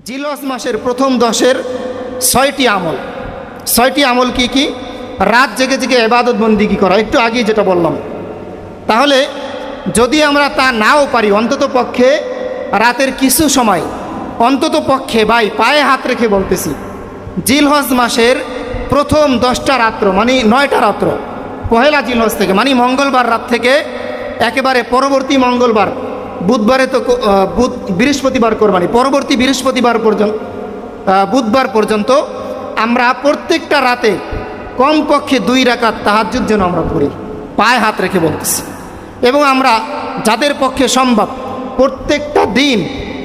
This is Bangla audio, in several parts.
জিলহজ মাসের প্রথম 10-এর 6টি আমল। 6টি আমল কি কি? রাত জেগে জেগে ইবাদত বন্দেগী করা, একটু আগেই যেটা বললাম। তাহলে যদি আমরা তা নাও পারি, অন্তত পক্ষে রাতের কিছু সময়, অন্তত পক্ষে ভাই পায়ে হাত রেখে বলতেছি, জিলহজ মাসের প্রথম 10টা রাত্র মানে 9টা রাত্র, পহেলা জিলহজ থেকে মানে মঙ্গলবার রাত থেকে একেবারে পরবর্তী মঙ্গলবার, বুধবারে তো বৃহস্পতিবার কোরবানি, পরবর্তী বৃহস্পতিবার পর্যন্ত, বুধবার পর্যন্ত আমরা প্রত্যেকটা রাতে কমপক্ষে 2 রাকাত তাহাজ্জুদ যেন আমরা পড়ি, পায়ে হাত রেখে বলতেছি। এবং আমরা যাদের পক্ষে সম্ভব প্রত্যেকটা দিন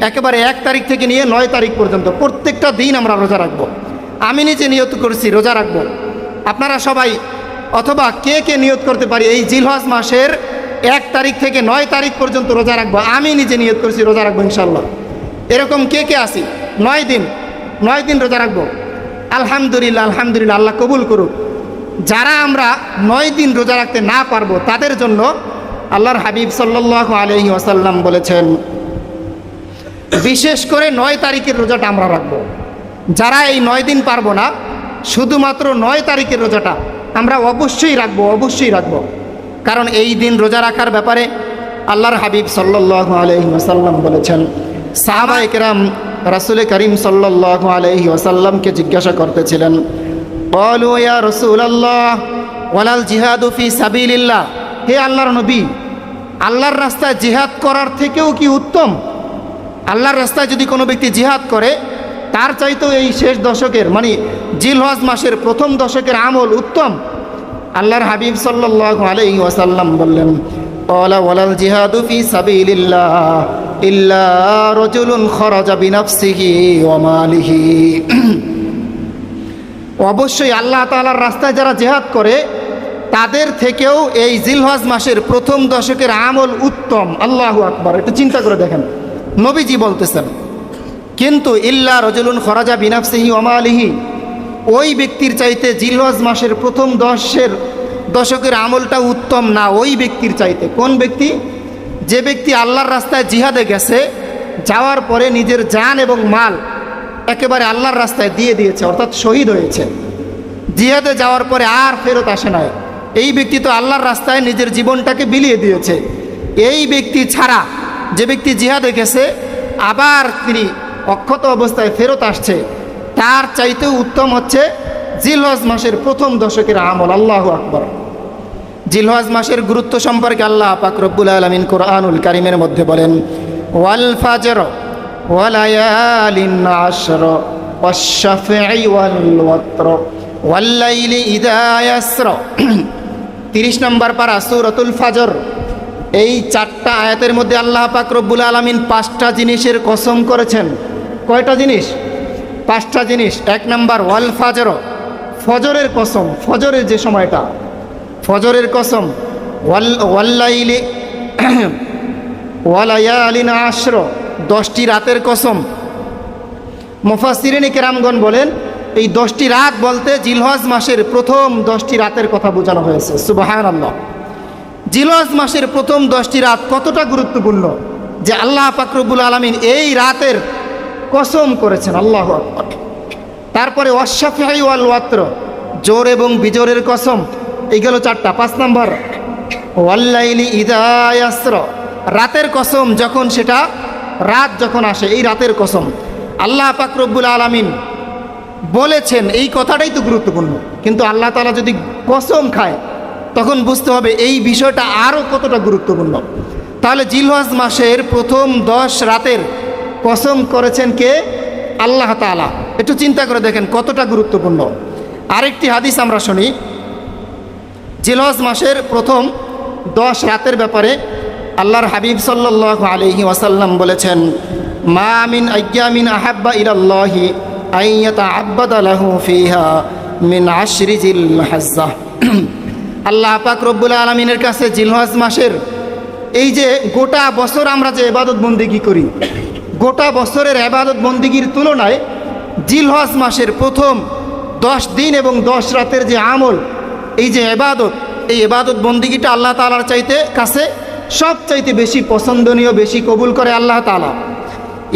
একেবারে 1 তারিখ থেকে নিয়ে 9 তারিখ পর্যন্ত প্রত্যেকটা দিন আমরা রোজা রাখব। আমি নিজে নিয়ত করেছি রোজা রাখব, আপনারা সবাই অথবা কে কে নিয়ত করতে পারি এই জিলহজ মাসের 1 তারিখ থেকে 9 তারিখ পর্যন্ত রোজা রাখবো। আমি নিজে নিয়ত করেছি রোজা রাখবো ইনশাল্লাহ। এরকম কে কে আসি 9 দিন রোজা রাখবো? আলহামদুলিল্লাহ, আলহামদুলিল্লাহ, আল্লাহ কবুল করুক। যারা আমরা 9 দিন রোজা রাখতে না পারবো তাদের জন্য আল্লাহর হাবিব সাল্লাল্লাহু আলাইহি ওয়াসাল্লাম বলেছেন, বিশেষ করে 9 তারিখের রোজাটা আমরা রাখবো। যারা এই 9 দিন পারবো না, শুধুমাত্র 9 তারিখের রোজাটা আমরা অবশ্যই রাখবো। কারণ এই দিন রোজা রাখার ব্যাপারে আল্লাহর হাবিব সাল্লাল্লাহু আলাইহি ওয়াসাল্লাম বলেছেন, সাহাবায়ে কেরাম রাসূল করিম সাল্লাল্লাহু আলাইহি ওয়াসাল্লামকে জিজ্ঞাসা করতেছিলেন, ক্বালু ইয়া রাসূলুল্লাহ ওয়ালাল জিহাদু ফি সাবিলিল্লাহ, হে আল্লাহর নবী, আল্লাহর রাস্তায় জিহাদ করার থেকেও কি উত্তম? আল্লাহর রাস্তায় যদি কোনো ব্যক্তি জিহাদ করে তার চাইতেও এই শেষ দশকের মানে জিলহজ মাসের প্রথম দশকের আমল উত্তম? আল্লাহর হাবিব সাল্লাল্লাহু আলাইহি ওয়াসাল্লাম বললেন, ক্বালা ওয়ালাল জিহাদু ফি সাবিলিল্লাহ ইল্লা রাজুলুন খরাজা বিনাফসিহি ওয়া মালিহি। অবশ্যই আল্লাহ তাআলার রাস্তায় যারা জিহাদ করে তাদের থেকেও এই জিলহজ মাসের প্রথম দশকের আমল উত্তম। আল্লাহু আকবার, একটু চিন্তা করে দেখেন, নবীজি বলতেছেন। কিন্তু ইল্লা রাজুলুন খরাজা বিনাফসিহি ওয়া মালিহি, ওই ব্যক্তির চাইতে জিলহজ মাসের প্রথম 10-এর দশকের আমলটা উত্তম না ওই ব্যক্তির চাইতে। কোন ব্যক্তি? যে ব্যক্তি আল্লাহর রাস্তায় জিহাদে গেছে, যাওয়ার পরে নিজের জান এবং মাল একেবারে আল্লাহর রাস্তায় দিয়ে দিয়েছে, অর্থাৎ শহীদ হয়েছে। জিহাদে যাওয়ার পরে আর ফেরত আসে না, এই ব্যক্তি তো আল্লাহর রাস্তায় নিজের জীবনটাকে বিলিয়ে দিয়েছে। এই ব্যক্তি ছাড়া যে ব্যক্তি জিহাদে গেছে আবার তিনি অক্ষত অবস্থায় ফেরত আসছে, তার চাইতেও উত্তম হচ্ছে জিলহজ মাসের প্রথম দশকের আমল। আল্লাহু আকবার। জিলহজ মাসের গুরুত্ব সম্পর্কে আল্লাহ পাক রব্বুল আলামিন কোরআনুল কারীমের মধ্যে বলেন, ওয়াল ফাজর ওয়া লায়ালিন আশর ওয়াশ-শাফঈ ওয়াল ওয়াতর ওয়াল লাইলি ইযা ইয়াসর। 30 নম্বর পারা সূরাতুল ফাজর। এই 4টা আয়াতের মধ্যে আল্লাহ পাক রব্বুল আলামিন 5টা জিনিসের কসম করেছেন। কয়টা জিনিস? 5টা জিনিস। 1 নম্বর ওয়াল ফাজর, ফজরের কসম, ফজরের যে সময়টা, ফজরের কসম। ওয়াল্লাইলি ওয়ালায়ালিন আশর, 10টি রাতের কসম। মুফাসসিরিনে কেরামগণ বলেন এই 10টি রাত বলতে জিলহজ মাসের প্রথম 10টি রাতের কথা বোঝানো হয়েছে। সুবহানাল্লাহ। জিলহজ মাসের প্রথম 10টি রাত কতটা গুরুত্বপূর্ণ যে আল্লাহ পাক রব্বুল আলামিন এই রাতের কসম করেছেন। আল্লাহু আকবার। তারপরে ওয়াশ-শাফঈ ওয়াল ওয়াতর, জোর এবং বিজোরের কসম। এই গেল 4টা। 5 নম্বর ওয়াল লাইলি ইযা ইয়াসর, রাতের কসম, যখন সেটা রাত যখন আসে, এই রাতের কসম। আল্লাহ পাক রব্বুল আলামিন বলেছেন, এই কথাটাই তো গুরুত্বপূর্ণ। কিন্তু আল্লাহ তাআলা যদি কসম খায় তখন বুঝতে হবে এই বিষয়টা আরও কতটা গুরুত্বপূর্ণ। তাহলে জিলহজ মাসের প্রথম 10 রাতের কসম করেছেন কে? আল্লাহ তাআলা। একটু চিন্তা করে দেখেন কতটা গুরুত্বপূর্ণ। আরেকটি হাদিস আমরা শুনি জিলহজ মাসের প্রথম 10 রাতের ব্যাপারে। আল্লাহর হাবিব সাল্লাল্লাহু আলাইহি ওয়াসাল্লাম বলেছেন, মা মিন আইয়ামিন আহাব্বা ইলাল্লাহি আন ইয়াতাআব্বাদা লাহু ফিহা মিন আশরি জিলহজ্জাহ। আল্লাহ পাক রব্বুল আলামিনের কাছে জিলহজ মাসের এই যে গোটা বছর আমরা যে ইবাদত বন্দেগী করি, গোটা বছরের ইবাদত বন্দেগীর তুলনায় জিলহজ মাসের প্রথম 10 দিন এবং 10 রাতের যে আমল, এই যে ইবাদত, এই ইবাদত বন্দেগীটা আল্লাহ তাআলার কাছে সবচাইতে বেশি পছন্দনীয়, বেশি কবুল করে আল্লাহ তাআলা।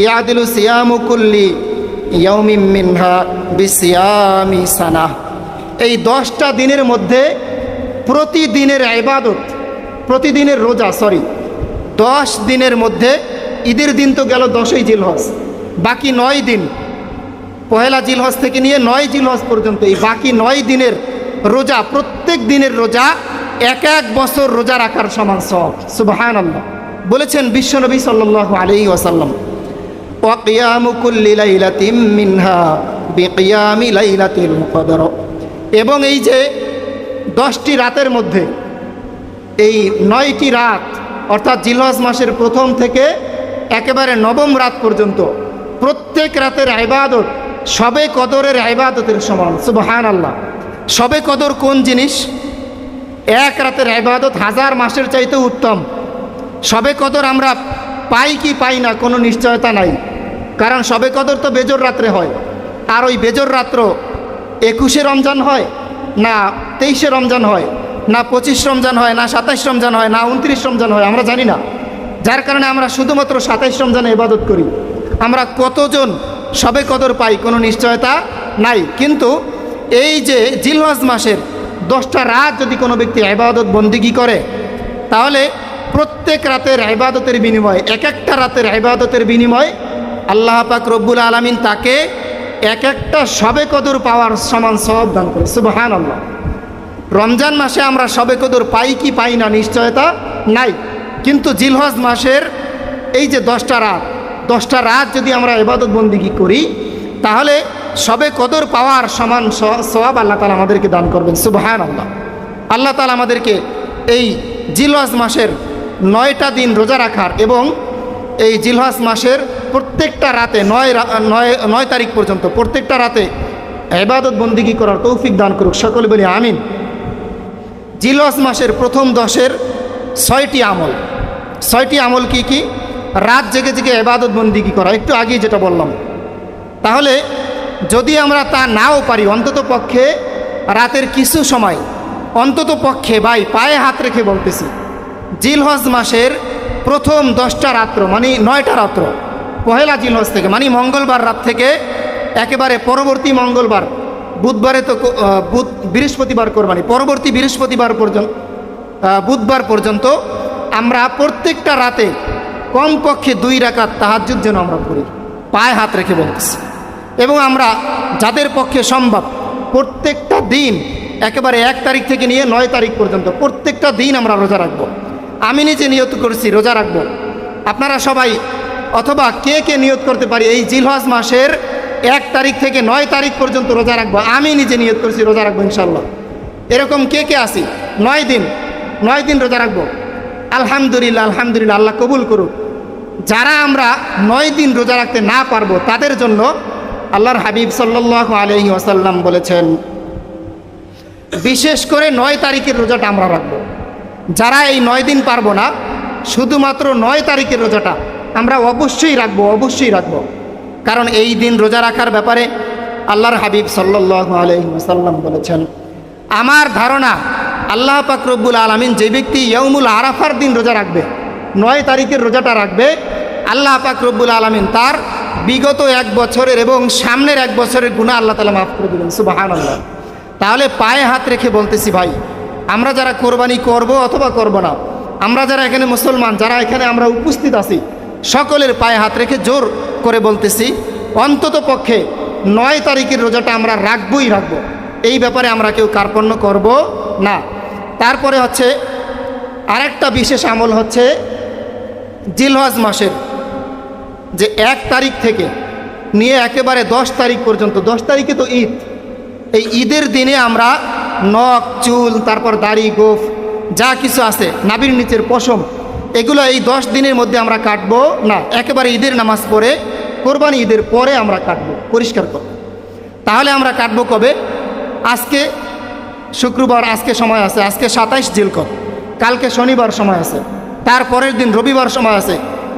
ইয়াদিলু সিয়ামু কুল্লি ইয়াউমিম মিনহা বিসিয়ামি সানাহ। এই 10টা দিনের মধ্যে প্রতিদিনের ইবাদত, প্রতিদিনের রোজা, 10 দিনের মধ্যে, ঈদের দিন তো গেল 10ই জিলহজ, বাকি 9 দিন, পহেলা জিলহজ থেকে নিয়ে 9 জিলহজ পর্যন্ত এই বাকি 9 দিনের রোজা, প্রত্যেক দিনের রোজা এক বছর রোজা রাখার সমান সওয়াব। সুবহানাল্লাহ। বলেছেন বিশ্বনবী সাল্লাল্লাহু আলাইহি ওয়াসাল্লাম, ওয়া কিয়ামু কুল্লি লাইলাতিন মিনহা বিকিয়ামি লাইলাতিল কদর। এবং এই যে 10টি রাতের মধ্যে এই 9টি রাত, অর্থাৎ জিলহজ মাসের প্রথম থেকে একেবারে 9ম রাত পর্যন্ত প্রত্যেক রাতের ইবাদত শবে কদরের ইবাদতের সমান। সুবহানাল্লাহ। শবে কদর কোন জিনিস? এক রাতের ইবাদত 1000 মাসের চাইতে উত্তম। শবে কদর আমরা পাই কি পাই না কোনো নিশ্চয়তা নাই, কারণ শবে কদর তো বেজর রাত্রে হয়। আর ওই বেজর রাত্র 21শে রমজান হয় না 23শে রমজান হয় না 25 রমজান হয় না 27 রমজান হয় না 29 রমজান হয়, আমরা জানি না। যার কারণে আমরা শুধুমাত্র 27 রমজানে ইবাদত করি। আমরা কতজন শবে কদর পাই কোনো নিশ্চয়তা নাই। কিন্তু এই যে জিলহজ মাসের 10টা রাত যদি কোনো ব্যক্তি ইবাদত বন্দিগি করে, তাহলে প্রত্যেক রাতের ইবাদতের বিনিময়, এক একটা রাতের ইবাদতের বিনিময় আল্লাহ পাক রব্বুল আলামিন তাকে এক একটা শবে কদর পাওয়ার সমান সওয়াব দান করে। সুবহানাল্লাহ। রমজান মাসে আমরা শবে কদর পাই কি পাই না নিশ্চয়তা নাই, কিন্তু জিলহজ মাসের এই যে 10টা রাত যদি আমরা ইবাদত বন্দিগি করি, তাহলে শবে কদর পাওয়ার সমান সওয়াব আল্লাহ তাআলা আমাদেরকে দান করবেন। সুবহানাল্লাহ। আল্লাহ তাআলা আমাদেরকে এই জিলহজ মাসের 9টা দিন রোজা রাখার এবং এই জিলহজ মাসের প্রত্যেকটা রাতে 9 তারিখ পর্যন্ত প্রত্যেকটা রাতে ইবাদত বন্দিগি করার তৌফিক দান করুক। সকলে বলি আমিন। জিলহজ মাসের প্রথম 10-এর 6টি আমল। 6টি আমল কি কি? রাত জেগে জেগে ইবাদত বন্দিগি করা, একটু আগেই যেটা বললাম। তাহলে যদি আমরা তা নাও পারি, অন্তত পক্ষে রাতের কিছু সময়, অন্তত পক্ষে ভাই পায়ে হাত রেখে বলতেছি, জিলহজ মাসের প্রথম 10টা রাত্র মানে 9টা রাত্র, পহেলা জিলহজ থেকে মানে মঙ্গলবার রাত থেকে একেবারে পরবর্তী মঙ্গলবার, বুধবারে তো বৃহস্পতিবার কোরবানি, পরবর্তী বৃহস্পতিবার পর্যন্ত, বুধবার পর্যন্ত আমরা প্রত্যেকটা রাতে কমপক্ষে 2 রাকাত তাহাজ্জুদ যেন আমরা পড়ি, পায়ে হাত রেখে বলতেছি। এবং আমরা যাদের পক্ষে সম্ভব প্রত্যেকটা দিন একেবারে 1 তারিখ থেকে নিয়ে 9 তারিখ পর্যন্ত প্রত্যেকটা দিন আমরা রোজা রাখবো। আমি নিজে নিয়ত করছি রোজা রাখবো, আপনারা সবাই অথবা কে কে নিয়ত করতে পারি এই জিলহজ মাসের 1 তারিখ থেকে 9 তারিখ পর্যন্ত রোজা রাখবো। আমি নিজে নিয়ত করছি রোজা রাখবো ইনশাল্লাহ। এরকম কে কে আসি 9 দিন রোজা রাখবো? আলহামদুলিল্লাহ, আলহামদুলিল্লাহ, আল্লাহ কবুল করুক। যারা আমরা 9 দিন রোজা রাখতে না পারবো তাদের জন্য আল্লাহর হাবিব সাল্লাল্লাহু আলাইহি ওয়াসাল্লাম বলেছেন, বিশেষ করে 9 তারিখের রোজাটা আমরা রাখবো। যারা এই 9 দিন পারবো না, শুধুমাত্র 9 তারিখের রোজাটা আমরা অবশ্যই রাখবো। কারণ এই দিন রোজা রাখার ব্যাপারে আল্লাহর হাবিব সাল্লাল্লাহু আলাইহি ওয়াসাল্লাম বলেছেন, আমার ধারণা আল্লাহ পাক রব্বুল আলামিন যে ব্যক্তি ইয়াউমুল আরাফার দিন রোজা রাখবে, 9 তারিখের রোজাটা রাখবে, আল্লাহ পাক রব্বুল আলামিন তার বিগত 1 বছরের এবং সামনের 1 বছরের গুনাহ আল্লাহ তাআলা মাফ করে দিবেন। সুবহানাল্লাহ। তাহলে পায়ে হাত রেখে বলতেছি ভাই, আমরা যারা কোরবানি করব অথবা করব না, আমরা যারা এখানে মুসলমান, যারা এখানে আমরা উপস্থিত আছি, সকলের পায়ে হাত রেখে জোর করে বলতেছি, অন্তত পক্ষে 9 তারিখের রোজাটা আমরা রাখবই রাখবো। এই ব্যাপারে আমরা কেউ কার্পণ্য করব না। তারপরে হচ্ছে আরেকটা বিশেষ আমল হচ্ছে জিলহজ মাসের যে 1 তারিখ থেকে নিয়ে একেবারে 10 তারিখ পর্যন্ত, 10 তারিখে তো ঈদ, এই ঈদের দিনে আমরা নখ, চুল, তারপর দাড়ি, গোফ যা কিছু আছে, নাভির নিচের পশম, এগুলো এই 10 দিনের মধ্যে আমরা কাটবো না। একেবারে ঈদের নামাজ পড়ে কোরবানি ঈদের পরে আমরা কাটবো, পরিষ্কার করব। তাহলে আমরা কাটবো কবে? আজকে শুক্রবার, আজকে সময় আছে, আজকে 27 জিলকদ, কালকে শনিবার সময় আছে, তারপরের দিন রবিবার সময় আছে,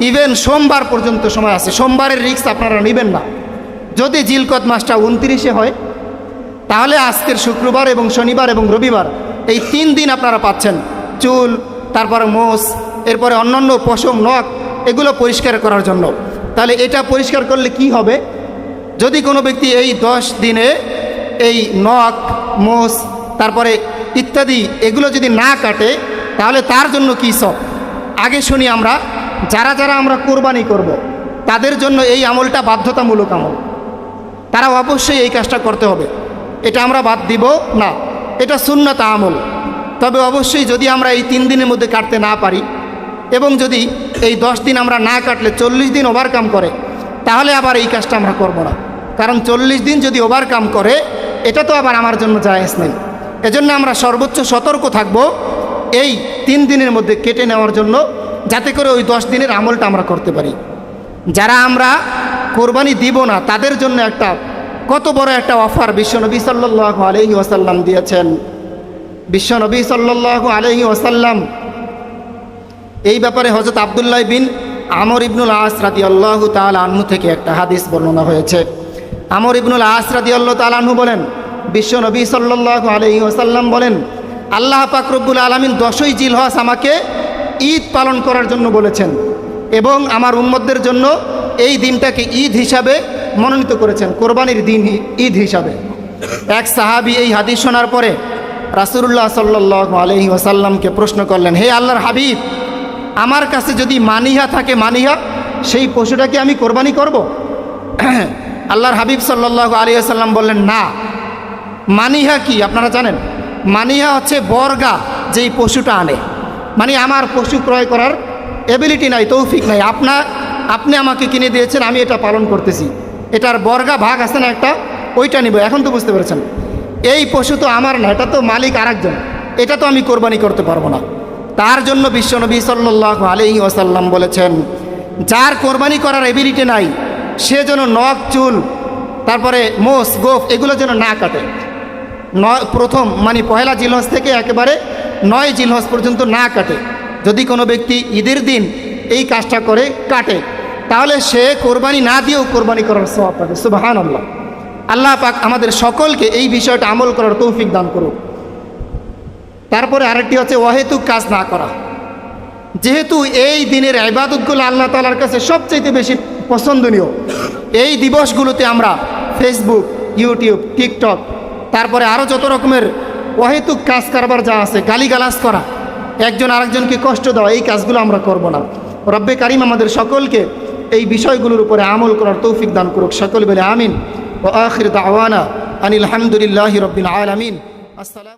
ইভেন সোমবার পর্যন্ত সময় আছে। সোমবারের রিস্ক আপনারা নেবেন না। যদি জিলকদ মাসটা 29-এ হয়, তাহলে আজকের শুক্রবার এবং শনিবার এবং রবিবার এই 3 দিন আপনারা পাচ্ছেন। চুল, তারপরে মোষ, এরপরে অন্যান্য পশম, নখ, এগুলো পরিষ্কার করার জন্য। তাহলে এটা পরিষ্কার করলে কি হবে? যদি কোনো ব্যক্তি এই 10 দিনে এই নখ, মোষ, তারপরে ইত্যাদি এগুলো যদি না কাটে, তাহলে তার জন্য কী সব। আগে শুনি আমরা, যারা যারা আমরা কোরবানি করব, তাদের জন্য এই আমলটা বাধ্যতামূলক আমল। তারা অবশ্যই এই কাজটা করতে হবে, এটা আমরা বাদ দিব না, এটা সুন্নাত আমল। তবে অবশ্যই যদি আমরা এই 3 দিনের মধ্যে কাটতে না পারি, এবং যদি এই 10 দিন আমরা না কাটলে 40 দিন ওভারকাম করে, তাহলে আবার এই কাজটা আমরা করব না। কারণ 40 দিন যদি ওভারকাম করে, এটা তো আবার আমার জন্য জায়েজ নেই। এজন্য আমরা সর্বোচ্চ সতর্ক থাকব এই 3 দিনের মধ্যে কেটে নেওয়ার জন্য, যাতে করে ওই 10 দিনের আমলটা আমরা করতে পারি। যারা আমরা কোরবানি দিব না, তাদের জন্য একটা কত বড় একটা অফার বিশ্বনবী সাল্লাল্লাহু আলাইহি ওয়াসাল্লাম দিয়েছেন। বিশ্বনবী সাল্লাল্লাহু আলাইহি ওয়াসাল্লাম এই ব্যাপারে হযরত আব্দুল্লাহ বিন আমর ইবনুল আস রাদিয়াল্লাহু তাআলা আনহু থেকে একটা হাদিস বর্ণনা হয়েছে। আমর ইবনুল আস রাদিয়াল্লাহু তাআলা আনহু বলেন, বিশ্বনবী সাল্লাল্লাহু আলাইহি ওয়াসাল্লাম বলেন, আল্লাহ পাক রব্বুল আলামিন 10ই জিলহজ আমাকে ঈদ পালন করার জন্য বলেছেন, এবং আমার উম্মতদের জন্য এই দিনটাকে ঈদ হিসাবে মনোনীত করেছেন, কোরবানির দিন ঈদ হিসাবে। এক সাহাবী এই হাদিস শোনার পরে রাসূলুল্লাহ সাল্লাল্লাহু আলাইহি ওয়াসাল্লামকে প্রশ্ন করলেন, হে আল্লাহর হাবিব, আমার কাছে যদি মানিহা থাকে, মানিহা সেই পশুটাকে আমি কোরবানি করব? আল্লাহর হাবিব সাল্লাল্লাহু আলাইহি ওয়াসাল্লাম বললেন, না। মানিহা কি আপনারা জানেন? মানিহা হচ্ছে বর্গা, যেই পশুটা আনে। মানে আমার পশু ক্রয় করার এবিলিটি নাই, তৌফিক নাই, আপনি আমাকে কিনে দিয়েছেন, আমি এটা পালন করতেছি, এটার বর্গা ভাগ আছে না একটা, ওইটা নিব। এখন তো বুঝতে পেরেছেন, এই পশু তো আমার না, এটা তো মালিক আরেকজন, এটা তো আমি কোরবানি করতে পারবো না। তার জন্য বিশ্বনবী সাল্লাল্লাহু আলাইহি ওয়াসাল্লাম বলেছেন, যার কোরবানি করার এবিলিটি নাই, সে যেন নখ, চুল, তারপরে মোষ, গোফ এগুলো যেন না কাটে। প্রথম মানে পহেলা জিলহজ থেকে একেবারে 9 জিলহজ পর্যন্ত না কাটে। যদি কোনো ব্যক্তি ঈদের দিন এই কাজটা করে, কাটে, তাহলে সে কোরবানি না দিয়েও কোরবানি করার সওয়াব পাবে। সুবহানাল্লাহ। আল্লাহ পাক আমাদের সকলকে এই বিষয়টা আমল করার তৌফিক দান করুক। তারপরে আরেকটি হচ্ছে অহেতুক কাজ না করা। যেহেতু এই দিনের ইবাদতগুলো আল্লাহ তাআলার কাছে সবচেয়ে বেশি পছন্দনীয়, এই দিবসগুলোতে আমরা ফেসবুক, ইউটিউব, টিকটক, তারপরে আরও যত রকমের অহেতুক কাজ কারবার যা আছে, গালিগালাজ করা, একজন আরেকজনকে কষ্ট দেওয়া, এই কাজগুলো আমরা করব না। রব্বে কারিম আমাদের সকলকে এই বিষয়গুলোর উপরে আমল করার তৌফিক দান করুক। সকল বলে আমিন। ওয়া আখির দাওয়ানা আনিল হামদুলিল্লাহি রাব্বিল আলামিন। আসসালাম।